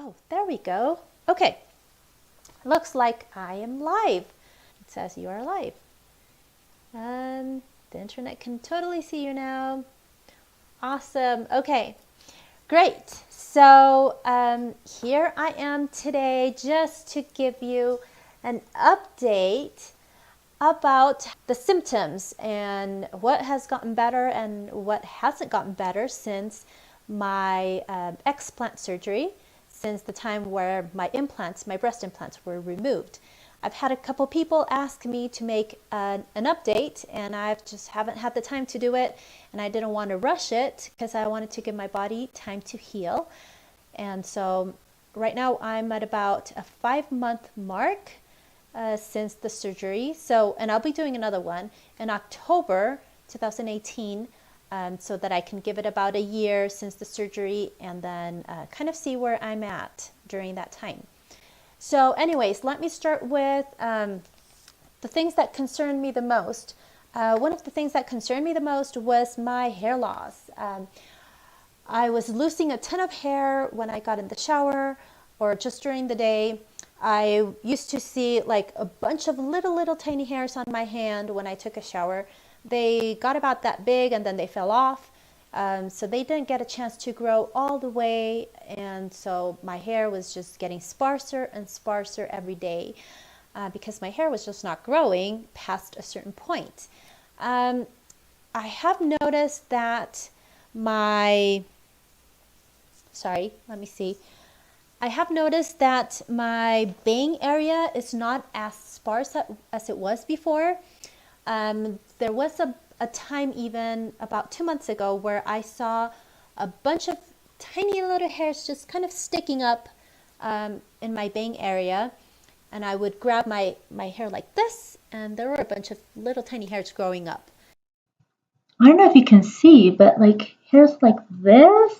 Oh, there we go. Okay, looks like I am live. It says you are live. And the internet can totally see you now. Awesome. Okay, great. So here I am today just to give you an update about the symptoms and what has gotten better and what hasn't gotten better since my explant surgery, since the time where my implants, my breast implants, were removed. I've had a couple people ask me to make an update, and I just haven't had the time to do it, and I didn't want to rush it because I wanted to give my body time to heal. And so right now I'm at about a 5-month mark since the surgery. So, and I'll be doing another one in October 2018, so that I can give it about a year since the surgery, and then kind of see where I'm at during that time. So anyways, let me start with the things that concerned me the most. One of the things that concerned me the most was my hair loss. I was losing a ton of hair when I got in the shower or just during the day. I used to see like a bunch of little tiny hairs on my hand when I took a shower. They got about that big and then they fell off. So they didn't get a chance to grow all the way, and so my hair was just getting sparser and sparser every day because my hair was just not growing past a certain point. I have noticed that I have noticed that my bang area is not as sparse as it was before. There was a time even about 2 months ago where I saw a bunch of tiny little hairs just kind of sticking up in my bang area, and I would grab my hair like this, and there were a bunch of little tiny hairs growing up. I don't know if you can see, but like hairs like this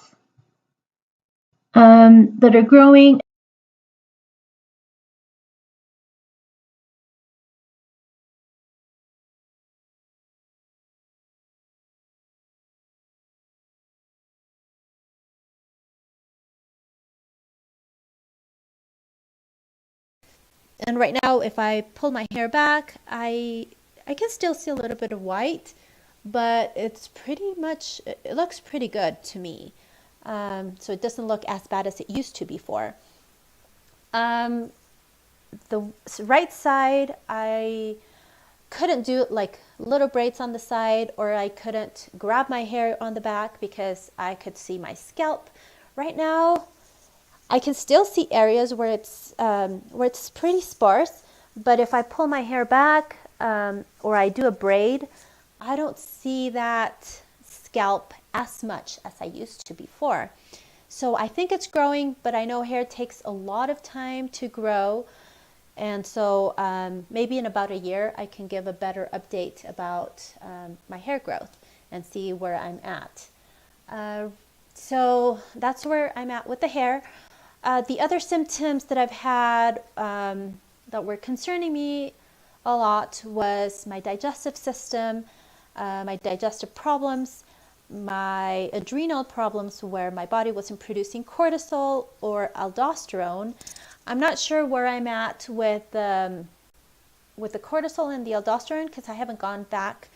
that are growing. And right now, if I pull my hair back, I can still see a little bit of white, but it's pretty much, it looks pretty good to me. So it doesn't look as bad as it used to before. The right side, I couldn't do like little braids on the side, or I couldn't grab my hair on the back because I could see my scalp. Right now, I can still see areas where it's pretty sparse, but if I pull my hair back or I do a braid, I don't see that scalp as much as I used to before. So I think it's growing, but I know hair takes a lot of time to grow. And so maybe in about a year, I can give a better update about my hair growth and see where I'm at. So that's where I'm at with the hair. The other symptoms that I've had that were concerning me a lot was my digestive system, my digestive problems, my adrenal problems where my body wasn't producing cortisol or aldosterone. I'm not sure where I'm at with the cortisol and the aldosterone because I haven't gone back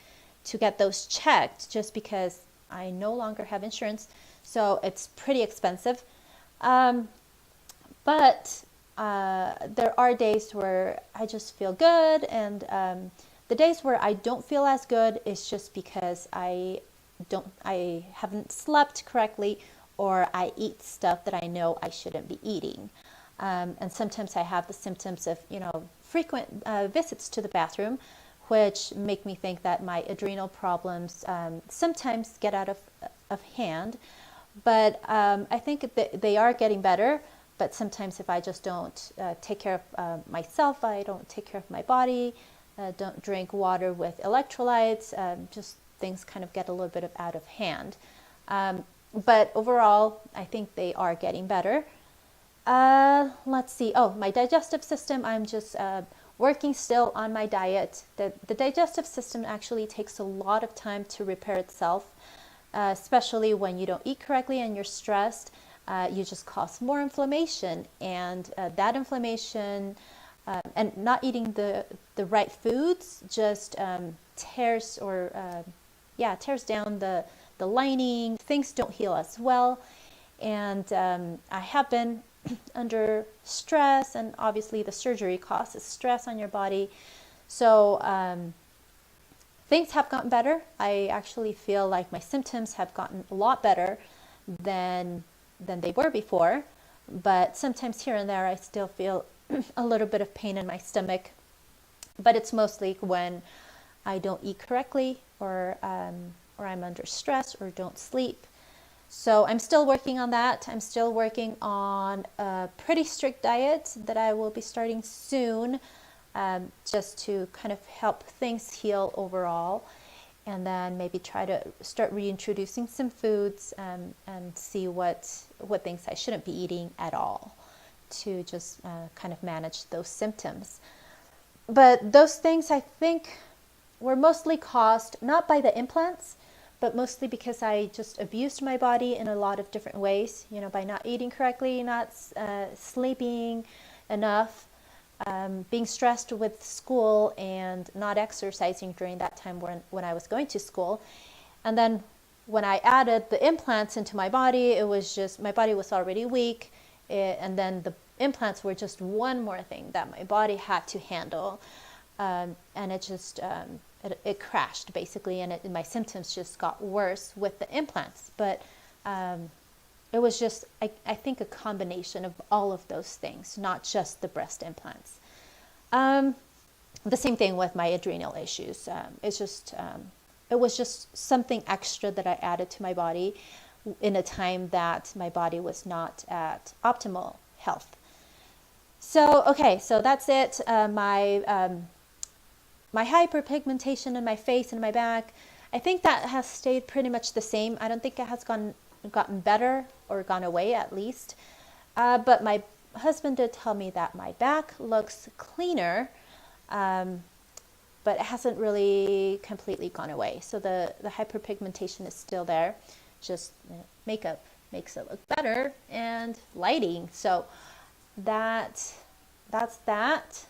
to get those checked just because I no longer have insurance, so it's pretty expensive. But there are days where I just feel good, and the days where I don't feel as good is just because I haven't slept correctly, or I eat stuff that I know I shouldn't be eating. And sometimes I have the symptoms of, frequent visits to the bathroom, which make me think that my adrenal problems sometimes get out of hand. But I think that they are getting better. But sometimes if I just don't take care of myself, I don't take care of my body, don't drink water with electrolytes, just things kind of get a little bit out of hand. But overall, I think they are getting better. Let's see. Oh, my digestive system, I'm just working still on my diet. The digestive system actually takes a lot of time to repair itself, especially when you don't eat correctly and you're stressed. you just cause more inflammation, and that inflammation and not eating the right foods just tears or tears down the lining. Things don't heal as well, and I have been under stress, and obviously the surgery causes stress on your body. So things have gotten better. I actually feel like my symptoms have gotten a lot better than they were before, but sometimes here and there I still feel a little bit of pain in my stomach, but it's mostly when I don't eat correctly, or I'm under stress or don't sleep. So I'm still working on that. I'm still working on a pretty strict diet that I will be starting soon, just to kind of help things heal overall, and then maybe try to start reintroducing some foods, and see what things I shouldn't be eating at all, to just kind of manage those symptoms. But those things, I think, were mostly caused not by the implants, but mostly because I just abused my body in a lot of different ways, by not eating correctly, not sleeping enough, being stressed with school, and not exercising during that time when I was going to school. And then when I added the implants into my body, it was just, my body was already weak, and then the implants were just one more thing that my body had to handle, and it just it crashed basically, and my symptoms just got worse with the implants. But it was just, I think, a combination of all of those things, not just the breast implants. The same thing with my adrenal issues. It was just something extra that I added to my body in a time that my body was not at optimal health. So, okay, so that's it. My hyperpigmentation in my face and my back, I think that has stayed pretty much the same. I don't think it has gotten better or gone away, at least. But my husband did tell me that my back looks cleaner, but it hasn't really completely gone away. So the hyperpigmentation is still there. Just makeup makes it look better, and lighting. So that's that.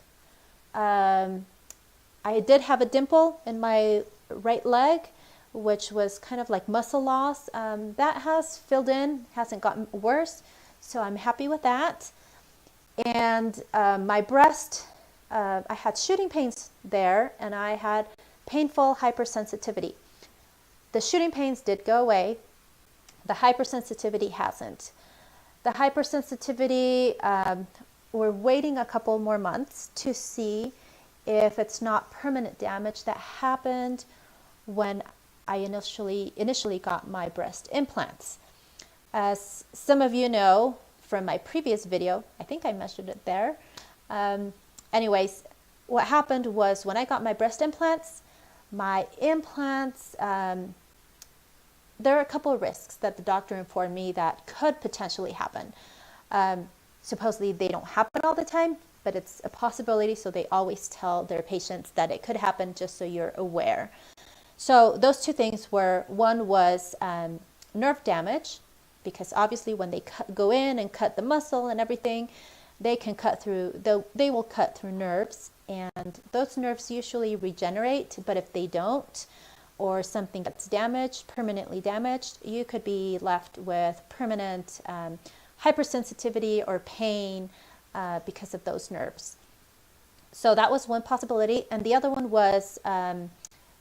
I did have a dimple in my right leg, which was kind of like muscle loss. That has filled in, hasn't gotten worse, so I'm happy with that. And my breast, I had shooting pains there, and I had painful hypersensitivity. The shooting pains did go away. The hypersensitivity hasn't. The hypersensitivity, we're waiting a couple more months to see if it's not permanent damage that happened when I initially got my breast implants. As some of you know from my previous video, I think I mentioned it there. Anyways, what happened was, when I got my breast implants, there are a couple of risks that the doctor informed me that could potentially happen. Supposedly they don't happen all the time, but it's a possibility, so they always tell their patients that it could happen, just so you're aware. So those two things were, one was nerve damage, because obviously when they go in and cut the muscle and everything, they will cut through nerves, and those nerves usually regenerate. But if they don't, or something gets damaged, permanently damaged, you could be left with permanent hypersensitivity or pain because of those nerves. So that was one possibility. And the other one was a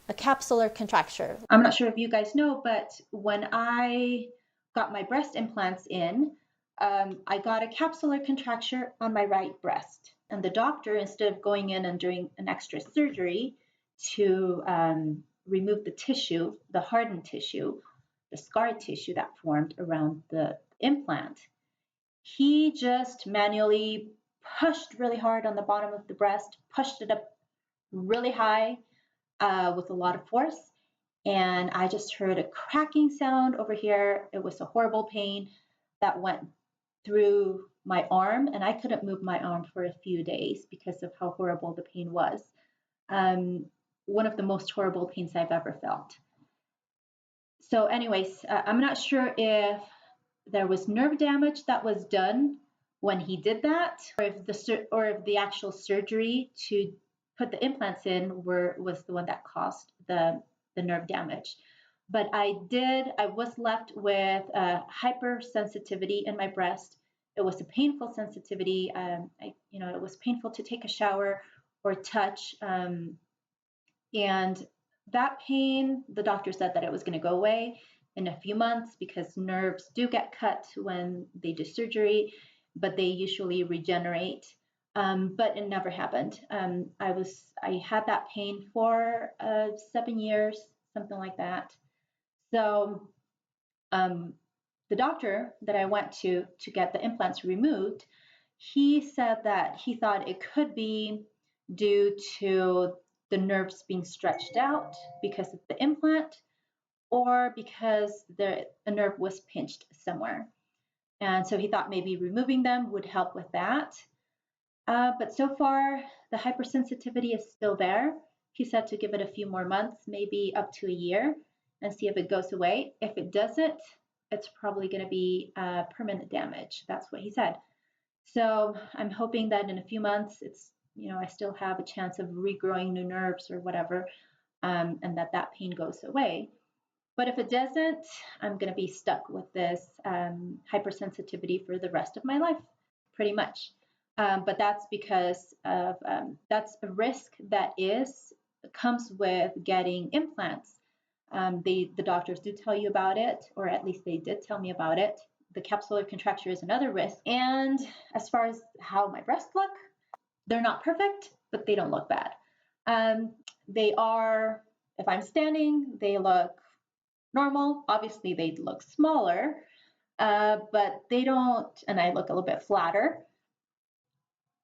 capsular contracture. I'm not sure if you guys know, but when I got my breast implants in, I got a capsular contracture on my right breast. And the doctor, instead of going in and doing an extra surgery to remove the tissue, the hardened tissue, the scar tissue that formed around the implant, he just manually pushed really hard on the bottom of the breast, pushed it up really high with a lot of force. And I just heard a cracking sound over here. It was a horrible pain that went through my arm, and I couldn't move my arm for a few days because of how horrible the pain was. One of the most horrible pains I've ever felt. So anyways, I'm not sure if there was nerve damage that was done when he did that, or if the actual surgery to put the implants in was the one that caused the nerve damage. But I was left with hypersensitivity in my breast. It was a painful sensitivity. It was painful to take a shower or touch. And that pain, the doctor said that it was going to go away in a few months because nerves do get cut when they do surgery, but they usually regenerate. But it never happened. I had that pain for 7 years, something like that. So the doctor that I went to get the implants removed, he said that he thought it could be due to the nerves being stretched out because of the implant or because the nerve was pinched somewhere. And so he thought maybe removing them would help with that. But so far, the hypersensitivity is still there. He said to give it a few more months, maybe up to a year, and see if it goes away. If it doesn't, it's probably going to be permanent damage. That's what he said. So I'm hoping that in a few months, I still have a chance of regrowing new nerves or whatever, and that pain goes away. But if it doesn't, I'm going to be stuck with this hypersensitivity for the rest of my life, pretty much. But that's because of that's a risk that comes with getting implants. The doctors do tell you about it, or at least they did tell me about it. The capsular contracture is another risk. And as far as how my breasts look, they're not perfect, but they don't look bad. They are, if I'm standing, they look normal. Obviously, they look smaller, but they don't, and I look a little bit flatter.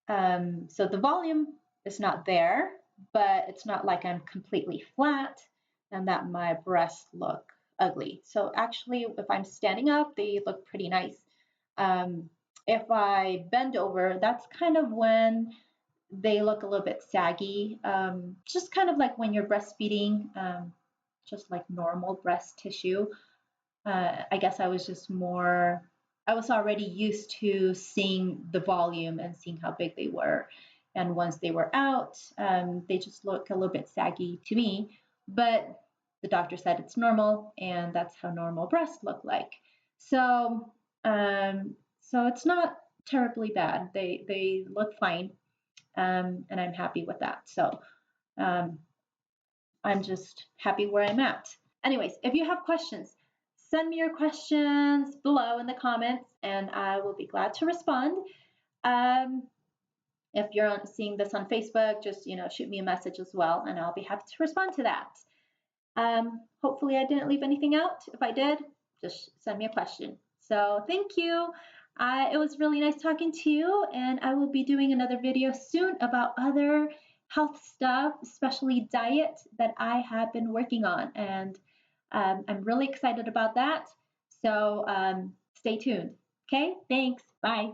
So the volume is not there, but it's not like I'm completely flat and that my breasts look ugly. So actually, if I'm standing up, they look pretty nice. If I bend over, that's kind of when they look a little bit saggy, just kind of like when you're breastfeeding, just like normal breast tissue. I guess I was already used to seeing the volume and seeing how big they were. And once they were out, they just look a little bit saggy to me. But the doctor said it's normal, and that's how normal breasts look like. So, so it's not terribly bad. They look fine, and I'm happy with that. So, I'm just happy where I'm at. Anyways, if you have questions, send me your questions below in the comments and I will be glad to respond. If you're seeing this on Facebook, just shoot me a message as well and I'll be happy to respond to that. Hopefully I didn't leave anything out. If I did, just send me a question. So thank you. It was really nice talking to you and I will be doing another video soon about other health stuff, especially diet that I have been working on. And I'm really excited about that. So stay tuned. Okay, thanks. Bye.